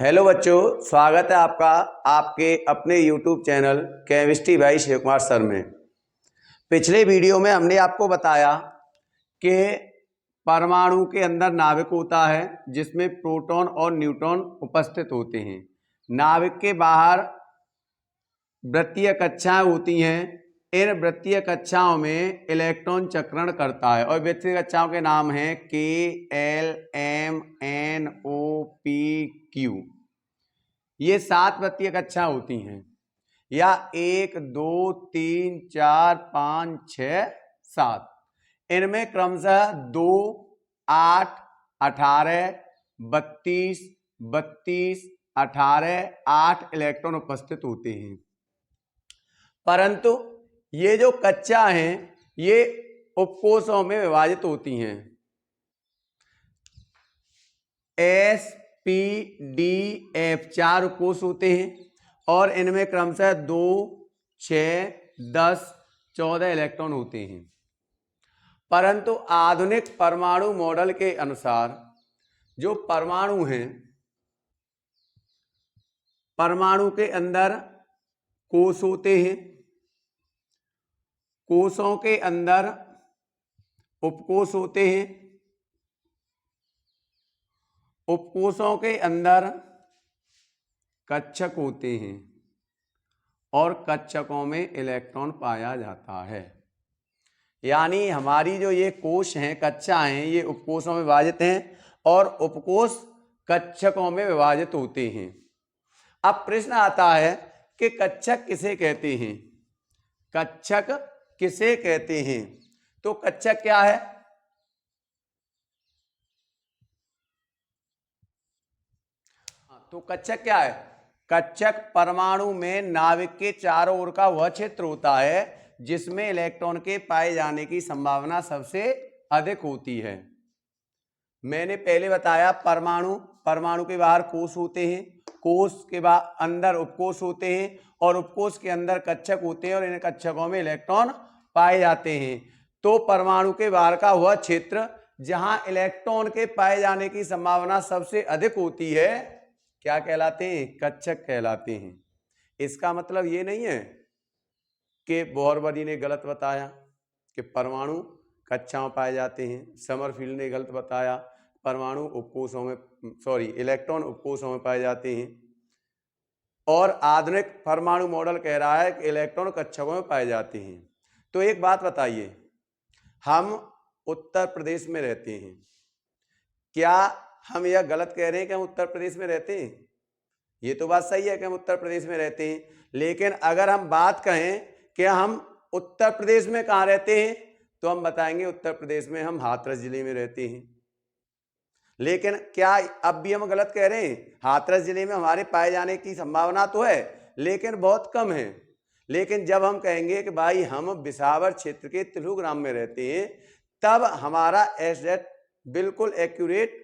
Hello बच्चों, स्वागत है आपका आपके अपने YouTube channel chemistry by Shiv Kumar sir में। पिछले वीडियो में हमने आपको बताया कि परमाणु के अंदर नाभिक होता है जिसमें प्रोटॉन और न्यूट्रॉन उपस्थित होते हैं। नाभिक के बाहर वृत्तीय कक्षाएं होती हैं। इन वृत्तीय कक्षाओं में इलेक्ट्रॉन चक्रण करता है और वृत्तीय कक्षाओं के नाम हैं के, एल, एम, एन, ओ, पी, क्यू। ये 7 वृत्तीय कक्षा होती हैं, या 1, 2, 3, 4, 5, 6, 7। इनमें क्रमशः 2, 8, 18, 32, 32, 18, 8 इलेक्ट्रॉन उपस्थित होते हैं। परंतु ये जो कक्षा हैं ये उपकोषों में विभाजित होती हैं। एस, पी, डी, एफ 4 उपकोष होते हैं और इनमें क्रमशः 2, 6, 10, 14 इलेक्ट्रॉन होते हैं। परंतु आधुनिक परमाणु मॉडल के अनुसार जो परमाणु हैं, परमाणु के अंदर कोष होते हैं, कोषों के अंदर उपकोष होते हैं, उपकोषों के अंदर कक्षक होते हैं और कक्षकों में इलेक्ट्रॉन पाया जाता है। यानी हमारी जो ये कोष हैं, कक्षा हैं, ये उपकोषों में विभाजित हैं और उपकोष कक्षकों में विभाजित होते हैं। अब प्रश्न आता है कि कक्षक किसे कहते हैं? कक्षक किसे कहते हैं? तो कक्षक क्या है? तो कक्षक क्या है? कक्षक परमाणु में नाभिक के चारों ओर का वह क्षेत्र होता है जिसमें इलेक्ट्रॉन के पाए जाने की संभावना सबसे अधिक होती है। मैंने पहले बताया परमाणु के बाहर कोष होते हैं, कोष के अंदर उपकोष होते हैं और उपकोष के अंदर कक्षक होते हैं और इन कक्षकों में इलेक्ट्रॉन पाए जाते हैं। तो परमाणु के बाहर का वह क्षेत्र जहां इलेक्ट्रॉन के पाए जाने की संभावना सबसे अधिक होती है क्या कहलाते हैं? कक्षक कहलाते हैं। इसका मतलब ये नहीं है कि बोरवरी ने गलत बताया कि परमाणु कक्षाओं पाए जाते हैं, समरफील्ड ने गलत बताया परमाणु उपकोषों में इलेक्ट्रॉन उपकोषों में पाए जाते हैं, और आधुनिक परमाणु मॉडल कह रहा है कि इलेक्ट्रॉन कक्षकों में पाए जाते हैं। तो एक बात बताइए, हम उत्तर प्रदेश में रहते हैं, क्या हम यह गलत कह रहे हैं कि हम उत्तर प्रदेश में रहते हैं? ये तो बात सही है कि हम उत्तर प्रदेश में रहते हैं, लेकिन अगर हम बात कहें कि हम उत्तर प्रदेश में कहाँ रहते हैं तो हम बताएंगे उत्तर प्रदेश में हम हाथरस जिले में रहते हैं। लेकिन क्या अब भी हम गलत कह रहे हैं? हाथरस जिले में हमारे पाए जाने की संभावना तो है लेकिन बहुत कम है। लेकिन जब हम कहेंगे कि भाई हम बिसावर क्षेत्र के तिलुग्राम में रहते हैं, तब हमारा एड्रेस बिल्कुल एक्यूरेट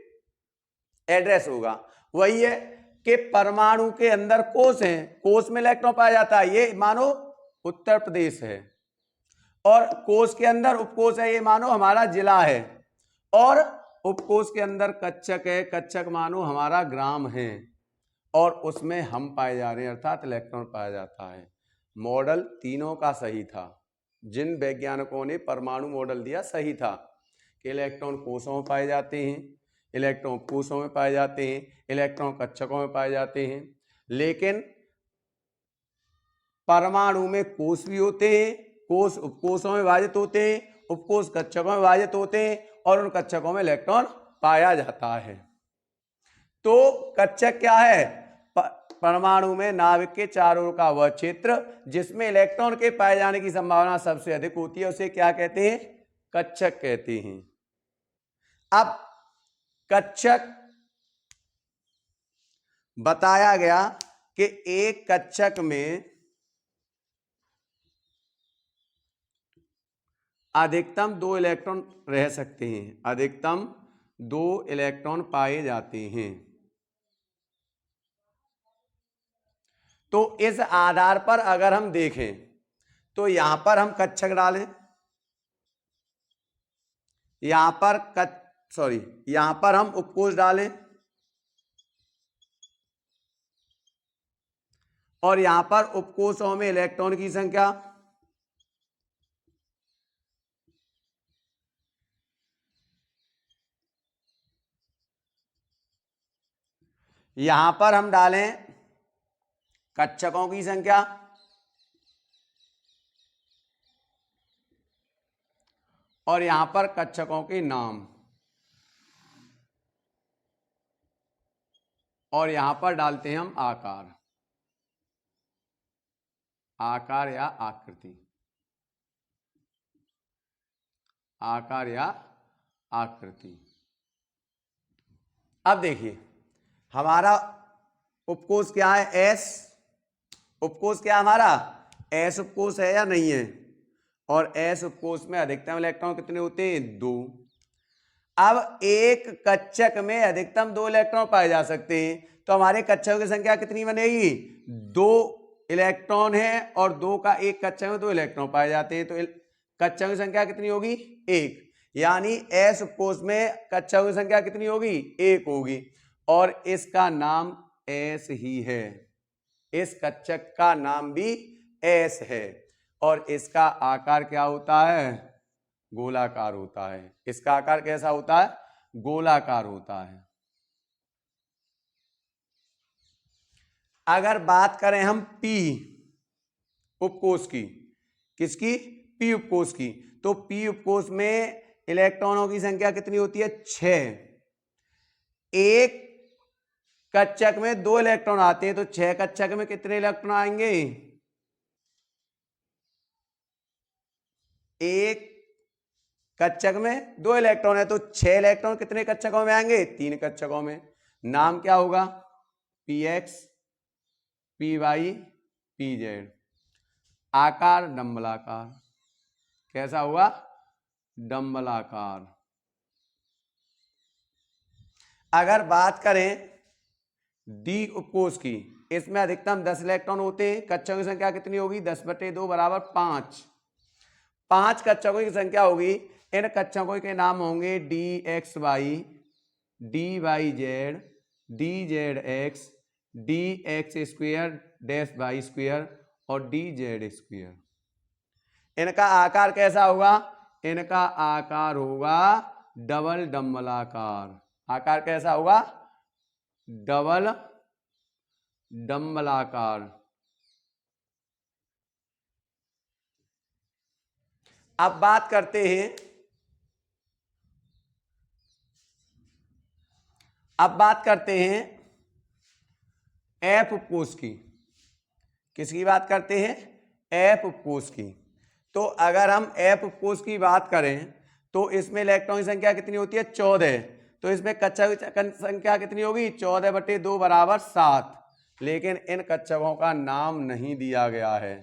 एड्रेस होगा। वही है कि परमाणु के अंदर कोष हैं, कोष में इलेक्ट्रॉन पाया जाता है, ये मानो उत्तर प्रदेश है, और कोष के अंदर उपकोष है, ये मानो हमारा जिला है, और उपकोष के अंदर कक्षक है, कक्षक मानो हमारा ग्राम है, और उसमें हम पाए जा रहे हैं अर्थात इलेक्ट्रॉन पाया जाता है। मॉडल तीनों का सही था। जिन वैज्ञानिकों ने परमाणु मॉडल दिया सही था कि इलेक्ट्रॉन कोषों में पाए जाते हैं, इलेक्ट्रॉन कोषों में पाए जाते हैं, इलेक्ट्रॉन कक्षकों में पाए जाते हैं। लेकिन परमाणु में कोष भी होते हैं, कोष उपकोषों में विभाजित होते हैं, उपकोष कक्षकों में विभाजित होते हैं और उन कक्षकों में इलेक्ट्रॉन पाया जाता है। तो कक्षक क्या है? परमाणु में नाभिक के चारों ओर का वह क्षेत्र जिसमें इलेक्ट्रॉन के पाए जाने की संभावना सबसे अधिक होती है, उसे क्या कहते हैं? कक्षक कहते हैं। अब कक्षक बताया गया कि एक कक्षक में अधिकतम 2 इलेक्ट्रॉन रह सकते हैं, अधिकतम 2 इलेक्ट्रॉन पाए जाते हैं। तो इस आधार पर अगर हम देखें तो यहां पर हम कक्षक डालें, यहां पर यहां पर हम उपकोष डालें, और यहां पर उपकोषों में इलेक्ट्रॉन की संख्या, यहां पर हम डालें कक्षकों की संख्या और यहां पर कक्षकों के नाम, और यहां पर डालते हैं हम आकार, आकार या आकृति, आकार या आकृति। अब देखिए हमारा उपकोष क्या है, एस उपकोष क्या हमारा, एस उपकोष है या नहीं है, और एस उपकोष में अधिकतम इलेक्ट्रॉन कितने होते हैं, 2। अब एक कक्षक में अधिकतम 2 इलेक्ट्रॉन पाए जा सकते हैं, तो हमारे कक्षकों की संख्या कितनी बनेगी, 2 इलेक्ट्रॉन है और 2 का एक कक्षक में 2 इलेक्ट्रॉन पाए जाते हैं, तो कक्षकों की संख्या कितनी होगी, 1। यानी एस उपकोष में कक्षकों की संख्या कितनी होगी, 1 होगी, और इसका नाम एस ही है, इस कक्षक का नाम भी एस है, और इसका आकार क्या होता है, गोलाकार होता है। इसका आकार कैसा होता है, गोलाकार होता है। अगर बात करें हम पी उपकोष की, किसकी, पी उपकोष की, तो पी उपकोष में इलेक्ट्रॉनों की संख्या कितनी होती है, 6। एक कक्षक में 2 इलेक्ट्रॉन आते हैं, तो 6 कक्षक में कितने इलेक्ट्रॉन आएंगे, एक कक्षक में 2 इलेक्ट्रॉन है, तो 6 इलेक्ट्रॉन कितने कक्षकों में आएंगे, 3 कक्षकों में। नाम क्या होगा, P X, P Y, P Z. आकार डंबलाकार, कैसा होगा, डंबलाकार। अगर बात करें डी उपकोष की, इसमें अधिकतम 10 इलेक्ट्रॉन होते हैं, कक्षकों की संख्या कितनी होगी, 10/2 बराबर 5। 5 कक्षकों की संख्या होगी, इन कक्षकों के नाम होंगे D X Y, D Y Z, D Z X, D X square dash Y square और डी जेड स्क्वेयर। इनका आकार कैसा होगा, इनका आकार होगा डबल डंबलाकार। आकार कैसा होगा, डबल डंबलाकार। अब बात करते हैं, अब बात करते हैं एफ उपकोष की। किसकी बात करते हैं, एफ उपकोष की। तो अगर हम एफ उपकोष की बात करें तो इसमें इलेक्ट्रॉन की संख्या कितनी होती है, 14। तो इसमें कक्षक की संख्या कितनी होगी, 14/2 बराबर 7। लेकिन इन कक्षकों का नाम नहीं दिया गया है,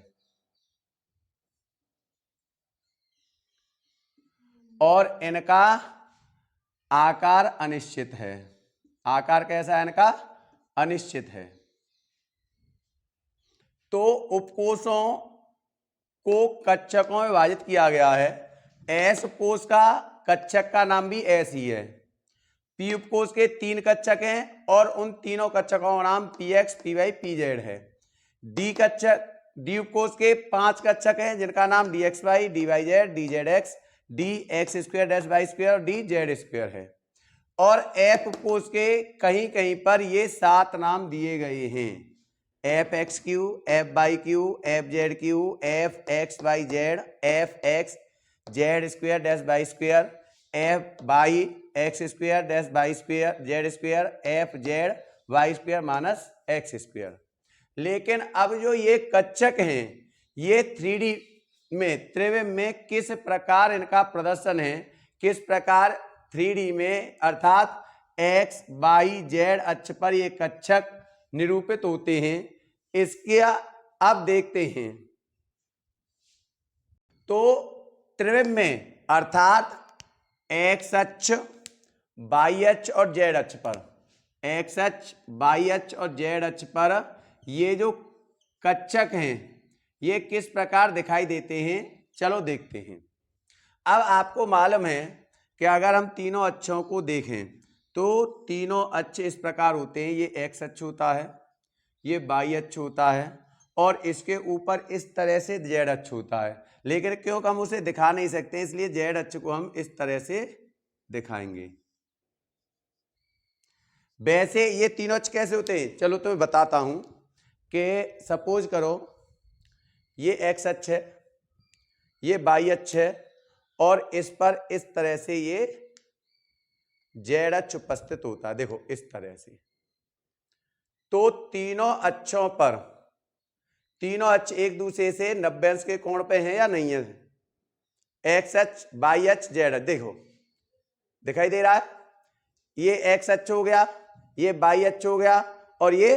और इनका आकार अनिश्चित है। आकार कैसा है इनका, अनिश्चित है। तो उपकोषों को कक्षकों में विभाजित किया गया है। एस उपकोष का कक्षक का नाम भी एस ही है। पी उपकोष के 3 कक्षक हैं और उन तीनों कक्षकों का नाम P X, P Y, P Z है। डी उपकोष के 5 कक्षक हैं जिनका नाम D X Y, D Y Z, D Z X, D X square dash Y square और डी जेड स्क्वायर है। और एफ उपकोष के कहीं कहीं पर ये 7 नाम दिए गए हैं, F X Q, F Y Q, F Z Q, F X Y Z, F X Z square dash Y square, F Y X square dash Y square Z square, F Z Y square minus X square. लेकिन अब जो ये कक्षक हैं ये 3D में, त्रिविम में किस प्रकार इनका प्रदर्शन है, किस प्रकार 3D में अर्थात एक्स वाई जेड अक्ष पर ये कक्षक निरूपित होते हैं, इसके अब देखते हैं। तो त्रिविम में अर्थात एक्स अक्ष, वाई अक्ष और जेड अक्ष पर, एक्स अक्ष, वाई अक्ष और जेड अक्ष पर ये जो कक्षक हैं ये किस प्रकार दिखाई देते हैं, चलो देखते हैं। अब आपको मालूम है कि अगर हम तीनों अक्षों को देखें तो तीनों अक्ष इस प्रकार होते हैं। ये एक्स अक्ष होता है, ये वाई अक्ष होता है और इसके ऊपर इस तरह से जेड अक्ष होता है, लेकिन क्योंकि हम उसे दिखा नहीं सकते इसलिए जेड अक्ष को हम इस तरह से दिखाएंगे। वैसे ये तीनों अक्ष कैसे होते हैं, चलो तो मैं बताता हूं कि सपोज करो ये एक्स अक्ष है, ये वाई अक्ष है, और इस पर इस तरह से ये जेड अक्ष उपस्थित होता है, देखो इस तरह से। तो तीनों अक्षों पर, तीनों अक्ष एक दूसरे से 90 अंश के कोण पे हैं या नहीं है? एक्स अक्ष, वाई अक्ष, जेड अक्ष, देखो दिखाई दे रहा है, ये एक्स अक्ष हो गया, ये वाई अक्ष हो गया, और ये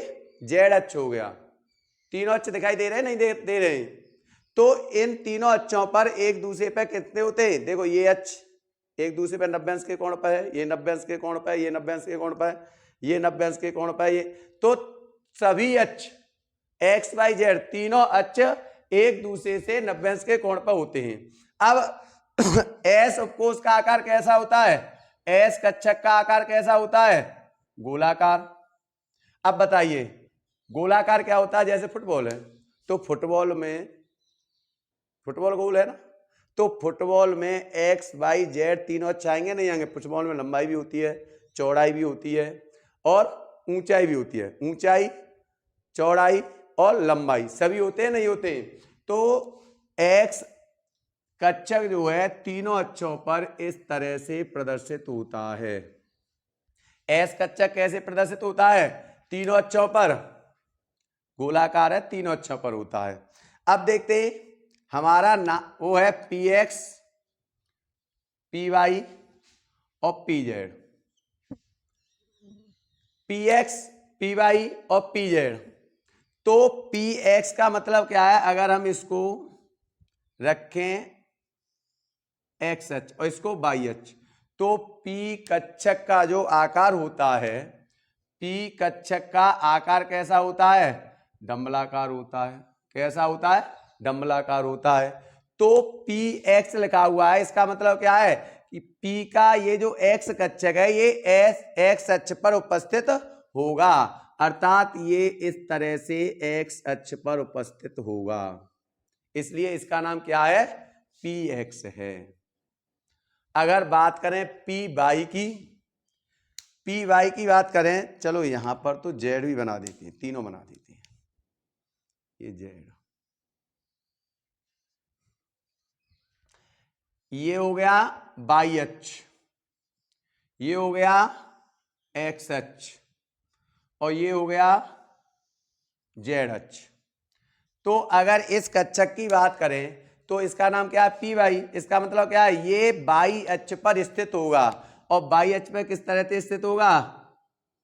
जेड अक्ष हो गया। तीनों अक्ष दिखाई दे रहे हैं, नहीं दे रहे हैं? तो इन तीनों अक्षों पर एक दूसरे पर कितने होते हैं, देखो ये अक्ष एक दूसरे पर 90 अंश के कोण पर है, ये 90 अंश के कोण पर है, ये 90 अंश के कोण पर है, ये 90 अंश के कोण पर है, ये तो सभी अक्ष एक्स वाई जेड तीनों अक्ष एक दूसरे से 90 अंश के कोण पर होते हैं। अब एस उपकोष का आकार कैसा होता है, एस कक्षक का आकार कैसा होता है, गोलाकार। अब बताइए गोलाकार क्या होता है, जैसे फुटबॉल है तो फुटबॉल में, फुटबॉल गोल है ना, तो फुटबॉल में एक्स वाई जेड तीनों अक्ष आएंगे नहीं आएंगे? फुटबॉल में लंबाई भी होती है, चौड़ाई भी होती है, और ऊंचाई भी होती है, ऊंचाई चौड़ाई और लंबाई सभी होते हैं, नहीं होते हैं? तो एक्स कक्षक जो है तीनों अक्षों पर इस तरह से प्रदर्शित होता है। एस कक्षक कैसे प्रदर्शित होता है, तीनों अक्षों पर, गोलाकार है, तीनों अक्षों पर होता है। अब देखते हैं हमारा ना वो है पी एक्स, पी वाई और P Z. P X, P Y और पी जेड। तो पी एक्स का मतलब क्या है, अगर हम इसको रखें एक्स अक्ष और इसको वाई अक्ष, तो पी कक्षक का जो आकार होता है, पी कक्षक का आकार कैसा होता है, डंबलाकार होता है। कैसा होता है, डंबलाकार होता है। तो पी एक्स लिखा हुआ है, इसका मतलब क्या है कि पी का ये जो एक्स कक्षक है ये एस एक्स अक्ष पर उपस्थित होगा, अर्थात ये इस तरह से एक्स अक्ष पर उपस्थित होगा, इसलिए इसका नाम क्या है, पी एक्स है। अगर बात करें पी वाई की, पी वाई की बात करें, चलो यहां पर तो जेड भी बना देती है, तीनों बना देती है, ये जेड, ये हो गया वाई अक्ष, ये हो गया एक्स अक्ष, और ये हो गया जेड अक्ष। तो अगर इस कक्षक की बात करें तो इसका नाम क्या है, पी वाई। इसका मतलब क्या है, ये वाई अक्ष पर स्थित होगा, और वाई अक्ष पर किस तरह से स्थित होगा,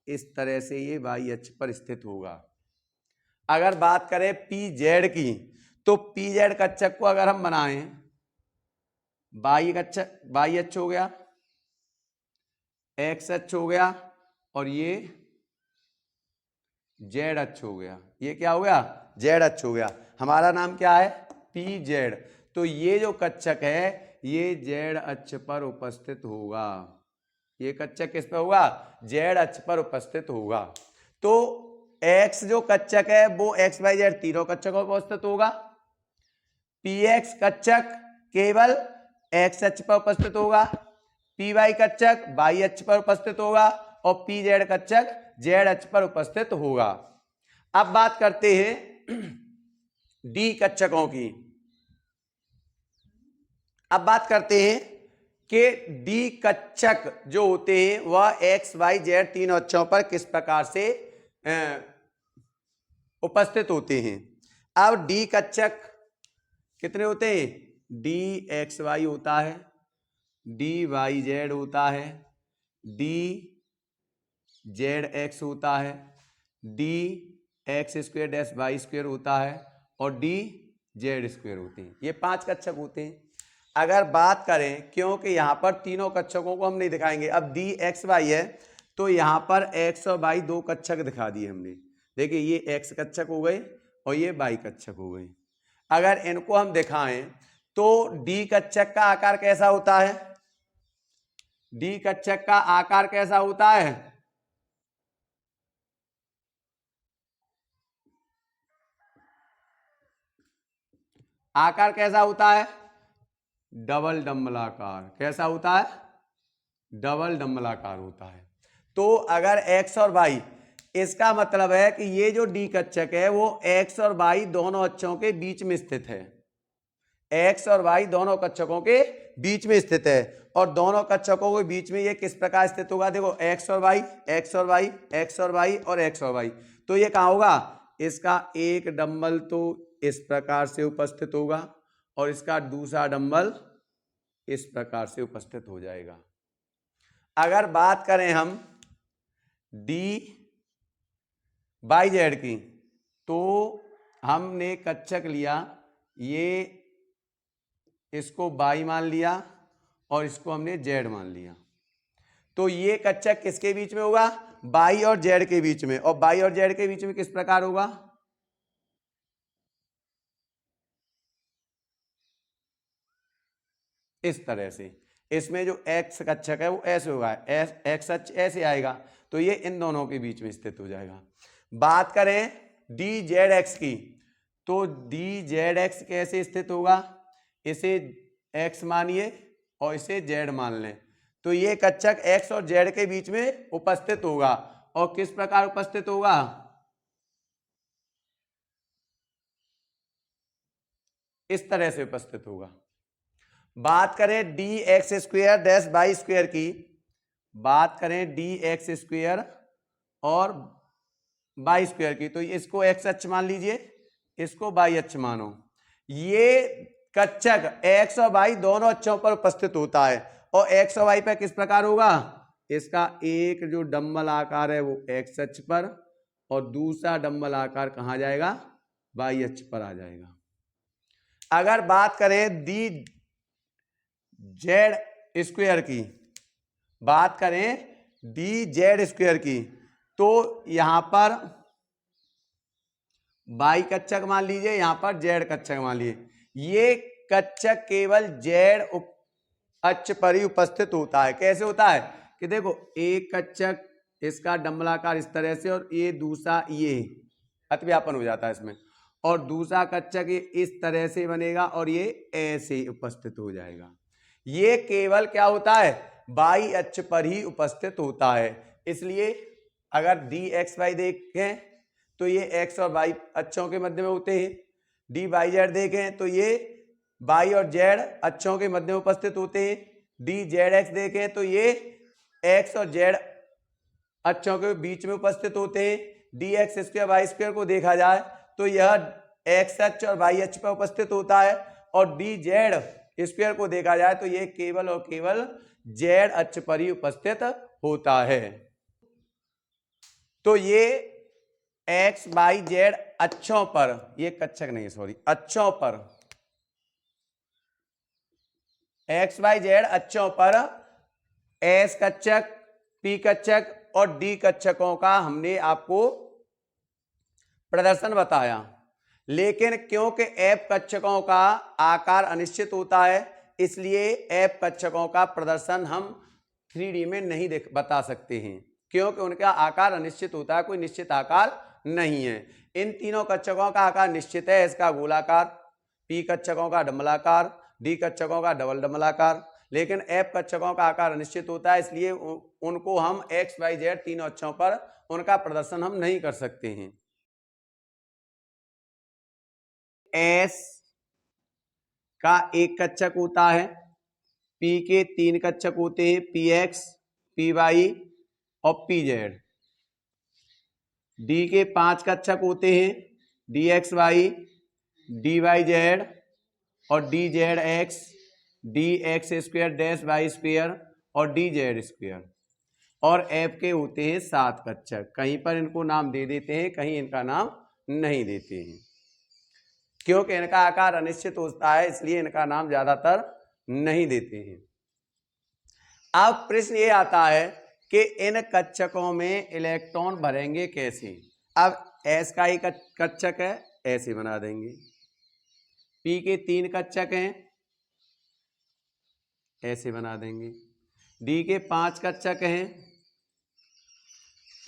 इस तरह से ये वाई अक्ष पर स्थित होगा। अगर बात करें पी जेड की, तो पी जेड कक्षक को अगर हम बनाएं, वाई अक्ष हो गया, एक्स अक्ष हो गया, और ये जेड अक्ष हो गया। ये क्या हो गया, जेड अक्ष हो गया। हमारा नाम क्या है, पी जेड। तो ये जो कक्षक है ये जेड अक्ष पर उपस्थित होगा, ये कक्षक किस पे होगा, जेड अक्ष पर उपस्थित होगा। तो एक्स जो कक्षक है वो एक्स वाई जेड तीनों कक्षकों पर उपस्थित होगा। पी एक्स कक्षक केवल एक्स अक्ष पर उपस्थित होगा, पी वाई कक्षक वाई अक्ष पर उपस्थित होगा, और पी जेड कक्षक जेड अक्ष पर उपस्थित होगा। अब बात करते हैं डी कक्षकों की। अब बात करते हैं कि डी कक्षक जो होते हैं वह एक्स वाई जेड तीनों अक्षों पर किस प्रकार से उपस्थित होते हैं। अब डी कक्षक कितने होते हैं, डी एक्स वाई होता है, डी वाई जेड होता है, डी जेड एक्स होता है, D X square dash Y square होता है, और डी जेड स्क्वेयर होते हैं। ये 5 कक्षक होते हैं। अगर बात करें, क्योंकि यहाँ पर तीनों कक्षकों को हम नहीं दिखाएंगे, अब डी एक्स वाई है तो यहाँ पर एक्स और वाई 2 कक्षक दिखा दिए हमने। देखिए ये एक्स कक्षक हो गए और ये वाई कक्षक हो गए। अगर इनको हम दिखाएं तो डी कक्षक का आकार कैसा होता है, डी कक्षक का आकार कैसा होता है, आकार कैसा होता है? डबल डंबलाकार। कैसा होता है? डबल डंबलाकार होता है। तो अगर x और y, इसका मतलब है कि ये जो डी कच्छक है वो x और y दोनों अक्षों के बीच में स्थित है। x और y दोनों कच्छकों के बीच में स्थित है। और दोनों कच्छकों के बीच में ये किस प्रकार स्थित होगा? देखो x और y, x और y, x और y और x और y। तो ये कहाँ होगा? इसका एक डंबल तो इस प्रकार से उपस्थित होगा और इसका दूसरा डंबल इस प्रकार से उपस्थित हो जाएगा। अगर बात करें हम डी बाई जेड की, तो हमने कच्छक लिया, ये इसको बाई मान लिया और इसको हमने जेड मान लिया। तो ये कच्छक किसके बीच में होगा? बाई और जेड के बीच में। और बाई और जेड के बीच में किस प्रकार होगा? इस तरह से। इसमें जो एक्स कच्छक है वो ऐसे होगा, एक्स अक्ष ऐसे आएगा, तो ये इन दोनों के बीच में स्थित हो जाएगा। बात करें डी जेड एक्स की, तो डी जेड एक्स कैसे स्थित होगा? इसे एक्स मानिए और इसे जेड मान लें, तो ये कच्छक एक्स और जेड के बीच में उपस्थित होगा। और किस प्रकार उपस्थित होगा? इस तरह से उपस्थित होगा। बात करें D X square dash by square की, बात करें डी एक्स स्क्वेयर और बाई स्क्वेयर की, तो इसको एक्स अक्ष मान लीजिए, इसको बाई अक्ष मानो। ये कच्छक एक्स और वाई दोनों अक्षों पर उपस्थित होता है। और एक्स और वाई पर किस प्रकार होगा? इसका एक जो डंबल आकार है वो एक्स अक्ष पर और दूसरा डंबल आकार कहाँ जाएगा? वाई अक्ष पर आ जाएगा। अगर बात करें डी जेड स्क्वायर की, बात करें डी जेड स्क्वायर की, तो यहां पर बाई कच्छक मान लीजिए, यहां पर जेड कच्छक मान लीजिए। ये कच्छक केवल जेड अक्ष पर ही उपस्थित होता है। कैसे होता है कि देखो एक कच्छक इसका डंबलाकार इस तरह से और ये दूसरा ये अतिव्यापन हो जाता है इसमें, और दूसरा कच्छक ये इस तरह से बनेगा और ये ऐसे उपस्थित हो जाएगा। ये केवल क्या होता है? बाई अक्ष पर ही उपस्थित होता है। इसलिए अगर डी एक्स वाई देखें तो ये एक्स और वाई अक्षों के मध्य में होते हैं। डी वाई जेड देखें तो ये वाई और जेड अक्षों के मध्य में उपस्थित होते हैं। डी जेड एक्स देखें तो ये एक्स और जेड अक्षों के बीच में उपस्थित होते हैं। D X square Y square को देखा जाए तो यह एक्स अक्ष और वाई अक्ष पर उपस्थित होता है, और डी जेड स्क्वायर को देखा जाए तो यह केवल और केवल जेड अक्ष पर ही उपस्थित होता है। तो ये एक्स वाई जेड अक्षों पर, ये कच्छक नहीं सॉरी, अक्षों पर, एक्स वाई जेड अक्षों पर एस कच्छक, पी कच्छक और डी कच्छकों का हमने आपको प्रदर्शन बताया। लेकिन क्योंकि एफ कच्छकों का आकार अनिश्चित होता है, इसलिए एफ कच्छकों का प्रदर्शन हम 3D में नहीं बता सकते हैं, क्योंकि उनका आकार अनिश्चित होता है, कोई निश्चित आकार नहीं है। इन तीनों कच्छकों का आकार निश्चित है, इसका गोलाकार, पी कच्छकों का डंबलाकार, डी कच्छकों का डबल डंबलाकार। लेकिन एफ कच्छकों का आकार अनिश्चित होता है, इसलिए उनको हम एक्स वाई जेड तीनों अक्षों पर उनका प्रदर्शन हम नहीं कर सकते हैं। एस का एक कच्छक होता है, पी के 3 कच्छक होते हैं, पी एक्स, पी वाई और पी जेड। डी के 5 कच्छक होते हैं, D X Y, D Y Z और D Z X, D X square dash Y square और डी जेड स्क्वायर। और एफ के होते हैं 7 कच्छक। कहीं पर इनको नाम दे देते हैं, कहीं इनका नाम नहीं देते हैं, क्योंकि इनका आकार अनिश्चित होता है, इसलिए इनका नाम ज्यादातर नहीं देते हैं। अब प्रश्न ये आता है कि इन कच्छकों में इलेक्ट्रॉन भरेंगे कैसे? अब एस का ही कच्छक है, ऐसे बना देंगे। पी के 3 कच्छक हैं, ऐसे बना देंगे। डी के 5 कच्छक हैं,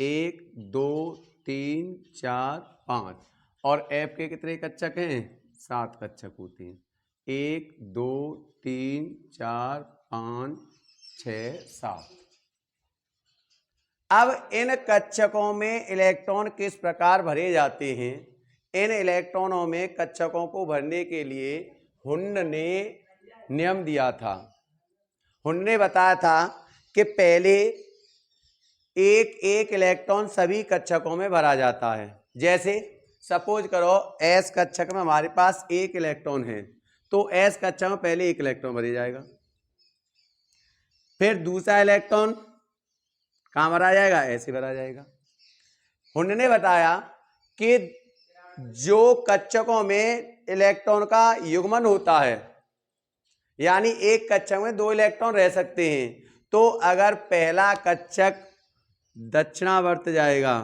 1 2 3 4 5, और एफ के कितने कच्छक हैं? 7 कक्षक होते हैं। 1 2 3 4 5 6 7। अब इन कक्षकों में इलेक्ट्रॉन किस प्रकार भरे जाते हैं? इन इलेक्ट्रॉनों में कक्षकों को भरने के लिए हुंड ने नियम दिया था। हुंड ने बताया था कि पहले एक एक इलेक्ट्रॉन सभी कक्षकों में भरा जाता है। जैसे सपोज करो एस कक्षक में हमारे पास एक इलेक्ट्रॉन है, तो एस कक्षक में पहले एक इलेक्ट्रॉन भरा जाएगा। फिर दूसरा इलेक्ट्रॉन कहाँ भरा जाएगा? ऐसे भरा जाएगा। हुंड ने बताया कि जो कक्षकों में इलेक्ट्रॉन का युग्मन होता है, यानी एक कक्षक में 2 इलेक्ट्रॉन रह सकते हैं, तो अगर पहला कक्षक दक्षिणावर्त जाएगा,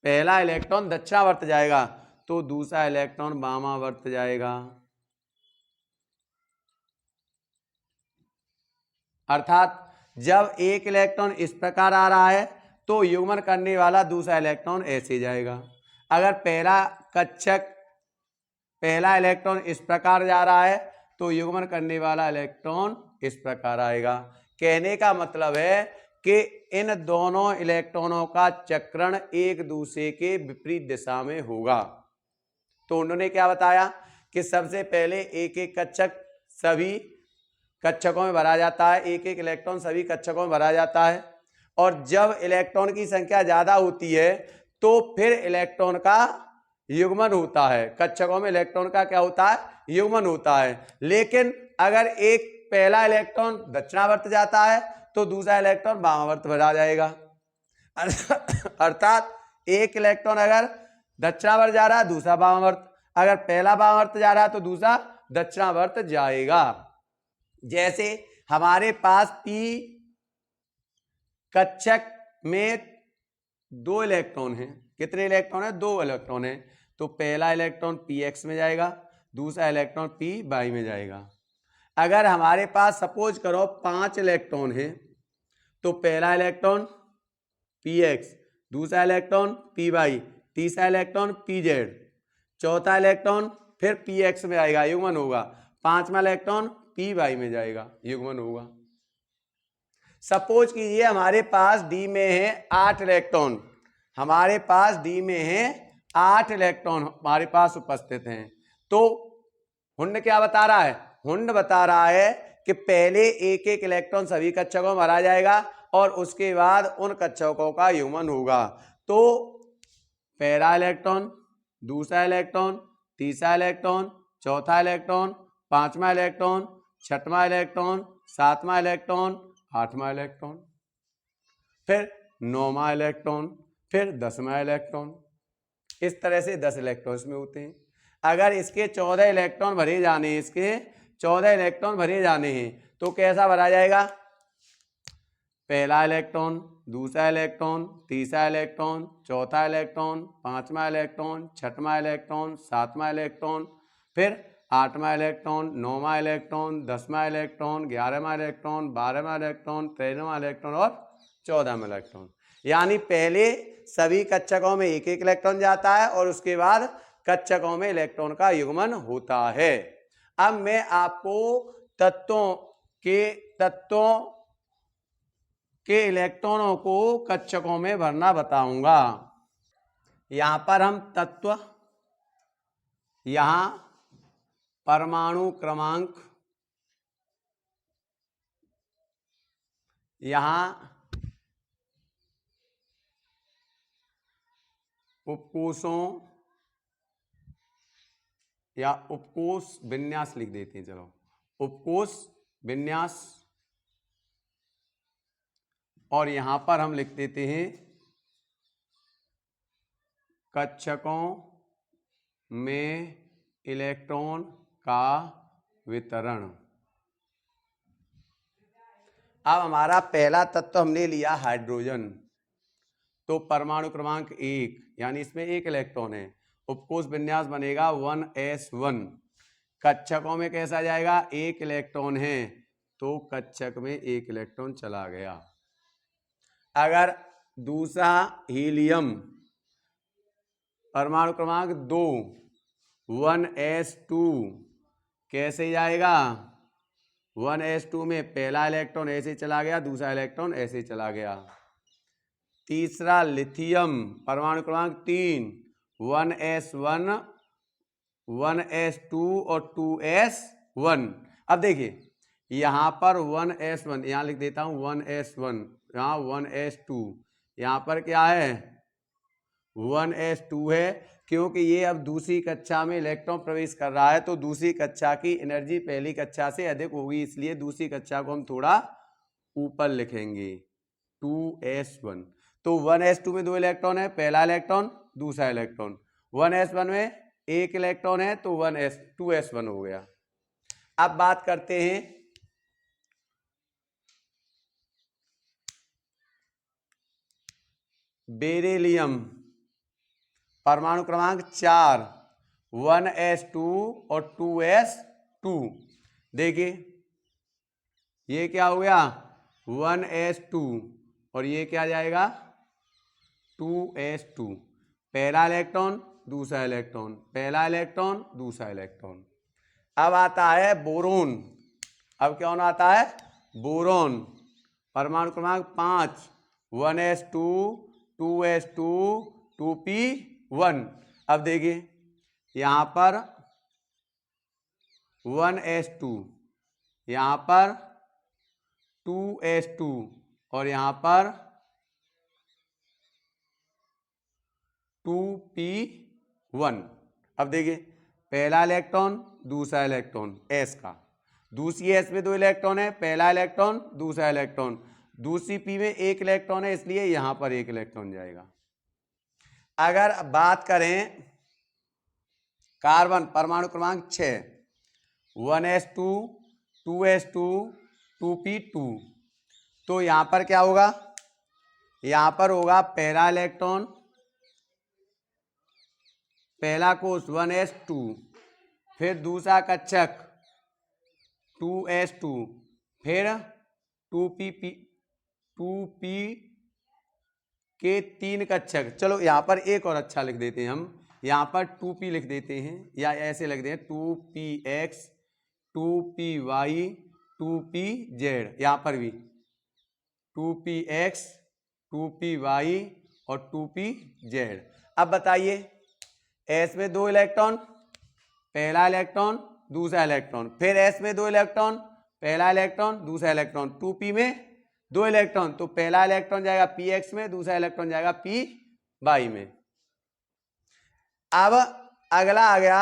पहला इलेक्ट्रॉन दक्षिणावर्त जाएगा तो दूसरा इलेक्ट्रॉन वामावर्त जाएगा। अर्थात जब एक इलेक्ट्रॉन इस प्रकार आ रहा है तो युग्मन करने वाला दूसरा इलेक्ट्रॉन ऐसे जाएगा। अगर पहला इलेक्ट्रॉन इस प्रकार जा रहा है तो युग्मन करने वाला इलेक्ट्रॉन इस प्रकार आएगा। कहने का मतलब है कि इन दोनों इलेक्ट्रॉनों का चक्रण एक दूसरे के विपरीत दिशा में होगा। तो उन्होंने क्या बताया कि सबसे पहले एक एक कक्षक सभी कक्षकों में भरा जाता है, एक एक इलेक्ट्रॉन सभी कक्षकों में भरा जाता है, और जब इलेक्ट्रॉन की संख्या ज्यादा होती है तो फिर इलेक्ट्रॉन का युग्मन होता है। कक्षकों में इलेक्ट्रॉन का क्या होता है? युग्मन होता है। लेकिन अगर एक पहला इलेक्ट्रॉन दक्षिणावर्त जाता है तो दूसरा इलेक्ट्रॉन वामावर्त भरा जाएगा। अर्थात एक इलेक्ट्रॉन अगर दक्षिणावर्त जा रहा है, दूसरा वामावर्त, अगर पहला वामावर्त जा रहा है तो दूसरा दक्षिणावर्त जाएगा। जैसे हमारे पास पी कक्षक में 2 इलेक्ट्रॉन हैं। कितने इलेक्ट्रॉन है? 2 इलेक्ट्रॉन है। तो पहला इलेक्ट्रॉन पी एक्स में जाएगा, दूसरा इलेक्ट्रॉन पी वाई में जाएगा। अगर हमारे पास सपोज करो 5 इलेक्ट्रॉन है, तो पहला इलेक्ट्रॉन पी एक्स, दूसरा इलेक्ट्रॉन पी वाई, तीसरा इलेक्ट्रॉन पी जेड, चौथा इलेक्ट्रॉन फिर पी एक्स में आएगा, युग्मन होगा, पांचवा इलेक्ट्रॉन पी वाई में जाएगा, युग्मन होगा। सपोज कीजिए हमारे पास डी में है 8 इलेक्ट्रॉन, हमारे पास डी में है 8 इलेक्ट्रॉन हमारे पास उपस्थित हैं। तो हुंड क्या बता रहा है? हुंड बता रहा है कि पहले एक एक इलेक्ट्रॉन सभी कक्षकों में भरा जाएगा और उसके बाद उन कक्षकों का युग्मन होगा। तो पहला इलेक्ट्रॉन, दूसरा इलेक्ट्रॉन, तीसरा इलेक्ट्रॉन, चौथा इलेक्ट्रॉन, पांचवा इलेक्ट्रॉन, छठवां इलेक्ट्रॉन, सातवां इलेक्ट्रॉन, आठवां इलेक्ट्रॉन, फिर नौवां इलेक्ट्रॉन, फिर 10वां इलेक्ट्रॉन। इस तरह से 10 इलेक्ट्रॉन इसमें होते हैं। अगर इसके 14 इलेक्ट्रॉन भरे जाने हैं, इसके 14 इलेक्ट्रॉन भरे जाने हैं, तो कैसा भरा जाएगा? पहला इलेक्ट्रॉन, दूसरा इलेक्ट्रॉन, तीसरा इलेक्ट्रॉन, चौथा इलेक्ट्रॉन, पांचवा इलेक्ट्रॉन, छठवां इलेक्ट्रॉन, सातवां इलेक्ट्रॉन, फिर आठवां इलेक्ट्रॉन, नौवां इलेक्ट्रॉन, 10वां इलेक्ट्रॉन, 11वां इलेक्ट्रॉन, 12वां इलेक्ट्रॉन, 13वां इलेक्ट्रॉन और 14वां इलेक्ट्रॉन। यानी पहले सभी कक्षकों में एक एक इलेक्ट्रॉन जाता है और उसके बाद कक्षकों में इलेक्ट्रॉन का युग्मन होता है। अब मैं आपको तत्वों के इलेक्ट्रॉनों को कक्षकों में भरना बताऊंगा। यहां पर हम तत्व, यहां परमाणु क्रमांक, यहां उपकोषों या उपकोष विन्यास लिख देते हैं। चलो, उपकोष विन्यास, और यहां पर हम लिख देते हैं कक्षकों में इलेक्ट्रॉन का वितरण। अब हमारा पहला तत्व हमने लिया हाइड्रोजन, तो परमाणु क्रमांक 1, यानी इसमें 1 इलेक्ट्रॉन है। उपकोष विन्यास बनेगा 1s1। कक्षकों में कैसा जाएगा? 1 इलेक्ट्रॉन है तो कक्षक में 1 इलेक्ट्रॉन चला गया। अगर दूसरा हीलियम परमाणु क्रमांक 2 1s2 कैसे जाएगा? 1s2 में पहला इलेक्ट्रॉन ऐसे चला गया, दूसरा इलेक्ट्रॉन ऐसे चला गया। तीसरा लिथियम परमाणु क्रमांक 3 1s1 1s2 और 2s1। अब देखिए यहां पर 1s1 यहां लिख देता हूं 1s1, यहां 1s2, यहां पर क्या है 1s2 है, क्योंकि ये अब दूसरी कक्षा में इलेक्ट्रॉन प्रवेश कर रहा है तो दूसरी कक्षा की एनर्जी पहली कक्षा से अधिक होगी, इसलिए दूसरी कक्षा को हम थोड़ा ऊपर लिखेंगे 2s1। तो 1s2 में 2 इलेक्ट्रॉन है, पहला इलेक्ट्रॉन दूसरा इलेक्ट्रॉन। 1s1 में 1 इलेक्ट्रॉन है तो 2s1 हो गया। अब बात करते हैं बेरिलियम परमाणु क्रमांक 4 1s2 और 2s2। देखिए ये क्या हो गया 1s2 और ये क्या जाएगा 2s2। पहला इलेक्ट्रॉन दूसरा इलेक्ट्रॉन, पहला इलेक्ट्रॉन दूसरा इलेक्ट्रॉन। अब आता है बोरोन। अब कौन आता है बोरोन परमाणु क्रमांक 5 1s2 2s2 2p1। अब देखिए यहां पर 1s2, यहां पर 2s2 और यहां पर 2p1। अब देखिए पहला इलेक्ट्रॉन दूसरा इलेक्ट्रॉन s का, दूसरी s में 2 इलेक्ट्रॉन है, पहला इलेक्ट्रॉन दूसरा इलेक्ट्रॉन, दूसरी p में 1 इलेक्ट्रॉन है इसलिए यहां पर 1 इलेक्ट्रॉन जाएगा। अगर बात करें कार्बन परमाणु क्रमांक 6 1s2 2s2 2p2, तो यहां पर क्या होगा, यहां पर होगा पहला इलेक्ट्रॉन पहला कोष 1s2, फिर दूसरा कक्षक 2s2, फिर 2p के 3 कक्षक। चलो यहाँ पर एक और अच्छा लिख देते हैं हम, यहाँ पर 2p लिख देते हैं या ऐसे लिख देते हैं 2px 2py 2pz, यहाँ पर भी 2px 2py और 2pz। अब बताइए s में 2 इलेक्ट्रॉन पहला इलेक्ट्रॉन दूसरा इलेक्ट्रॉन, फिर s में 2 इलेक्ट्रॉन पहला इलेक्ट्रॉन दूसरा इलेक्ट्रॉन, 2p में 2 इलेक्ट्रॉन तो पहला इलेक्ट्रॉन जाएगा px में, दूसरा इलेक्ट्रॉन जाएगा py में। अब अगला आ गया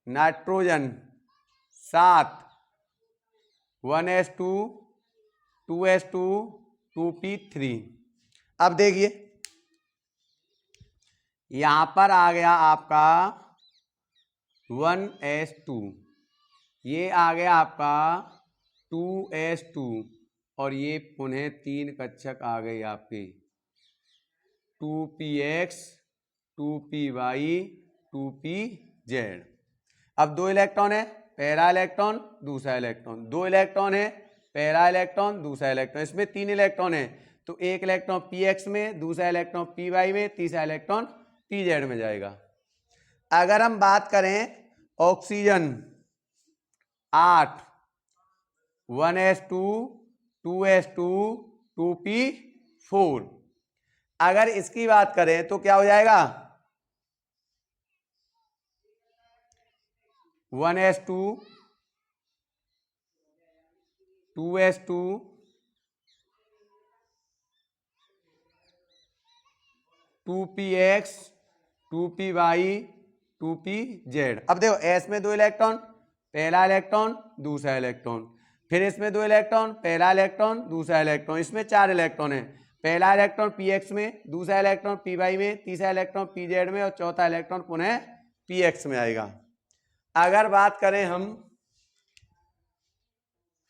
नाइट्रोजन 7 1s2 2s2 2p3। अब देखिए यहां पर आ गया आपका 1s2, ये आ गया आपका 2s2 और ये पुनः 3 कक्षक आ गए आपके 2px 2py 2pz। अब 2 इलेक्ट्रॉन है पहला इलेक्ट्रॉन दूसरा इलेक्ट्रॉन, 2 इलेक्ट्रॉन है पहला इलेक्ट्रॉन दूसरा इलेक्ट्रॉन, इसमें 3 इलेक्ट्रॉन है तो एक इलेक्ट्रॉन px में, दूसरा इलेक्ट्रॉन py में, तीसरा इलेक्ट्रॉन pz में जाएगा। अगर हम बात करें ऑक्सीजन 8 1s2 2s2 2p4, अगर इसकी बात करें तो क्या हो जाएगा 1s2 2s2 2px 2py 2pz। अब देखो s में 2 इलेक्ट्रॉन पहला इलेक्ट्रॉन दूसरा इलेक्ट्रॉन, फिर इसमें 2 इलेक्ट्रॉन पहला इलेक्ट्रॉन दूसरा इलेक्ट्रॉन, इसमें 4 इलेक्ट्रॉन है, पहला इलेक्ट्रॉन px में, दूसरा इलेक्ट्रॉन py में, तीसरा इलेक्ट्रॉन pz में और चौथा इलेक्ट्रॉन पुनः px में आएगा। अगर बात करें हम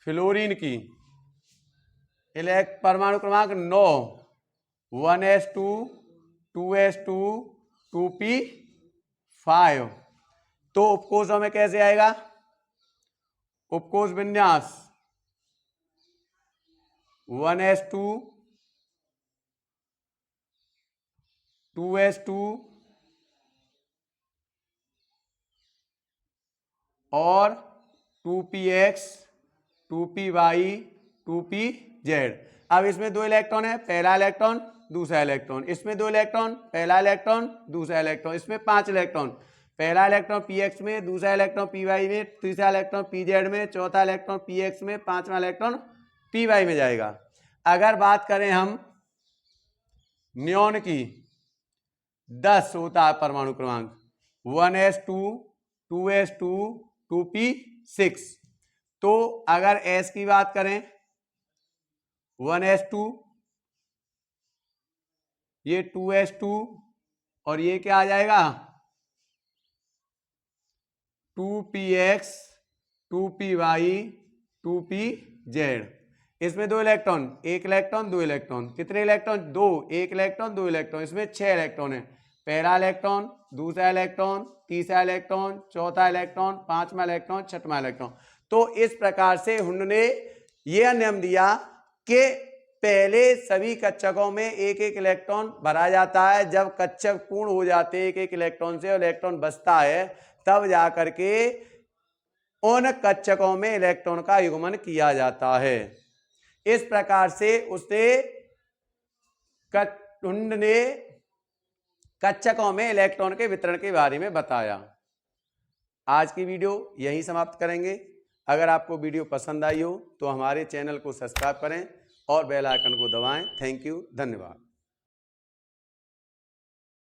फ्लोरीन की परमाणु क्रमांक 9 1s2 2s2 2p5, तो उपकोषों में कैसे आएगा, उपकोष विन्यास 1s2 2s2 और 2px 2py 2pz। अब इसमें 2 इलेक्ट्रॉन है, पहला इलेक्ट्रॉन दूसरा इलेक्ट्रॉन, इसमें 2 इलेक्ट्रॉन, पहला इलेक्ट्रॉन दूसरा इलेक्ट्रॉन, इसमें 5 इलेक्ट्रॉन, पहला इलेक्ट्रॉन px में, दूसरा इलेक्ट्रॉन py में, तीसरा इलेक्ट्रॉन pz में, चौथा इलेक्ट्रॉन px में, पांचवा इलेक्ट्रॉन py में जाएगा। अगर बात करें हम नियॉन की, 10 होता है परमाणु क्रमांक, 1s2 2s2 2p6। तो अगर s की बात करें 1s2, ये 2s2 और ये क्या आ जाएगा 2px 2py 2pz। इसमें 2 इलेक्ट्रॉन, 1 इलेक्ट्रॉन 2 इलेक्ट्रॉन, कितने इलेक्ट्रॉन 2, 1 इलेक्ट्रॉन 2 इलेक्ट्रॉन, इसमें 6 इलेक्ट्रॉन है, पहला इलेक्ट्रॉन दूसरा इलेक्ट्रॉन तीसरा इलेक्ट्रॉन चौथा इलेक्ट्रॉन पांचवा इलेक्ट्रॉन छठवां इलेक्ट्रॉन। तो इस प्रकार से उन्होंने यह नियम दिया कि पहले सभी कक्षकों में एक एक इलेक्ट्रॉन भरा जाता है, जब कक्षक पूर्ण हो जाते हैं एक एक इलेक्ट्रॉन से इलेक्ट्रॉन बचता है, तब जाकर के उन कक्षकों में इलेक्ट्रॉन का युग्मन किया जाता है। इस प्रकार से उन्होंने कक्षकों में इलेक्ट्रॉन के वितरण के बारे में बताया। आज की वीडियो यहीं समाप्त करेंगे। अगर आपको वीडियो पसंद आई हो तो हमारे चैनल को सब्सक्राइब करें और बेल आइकन को दबाएं। थैंक यू, धन्यवाद।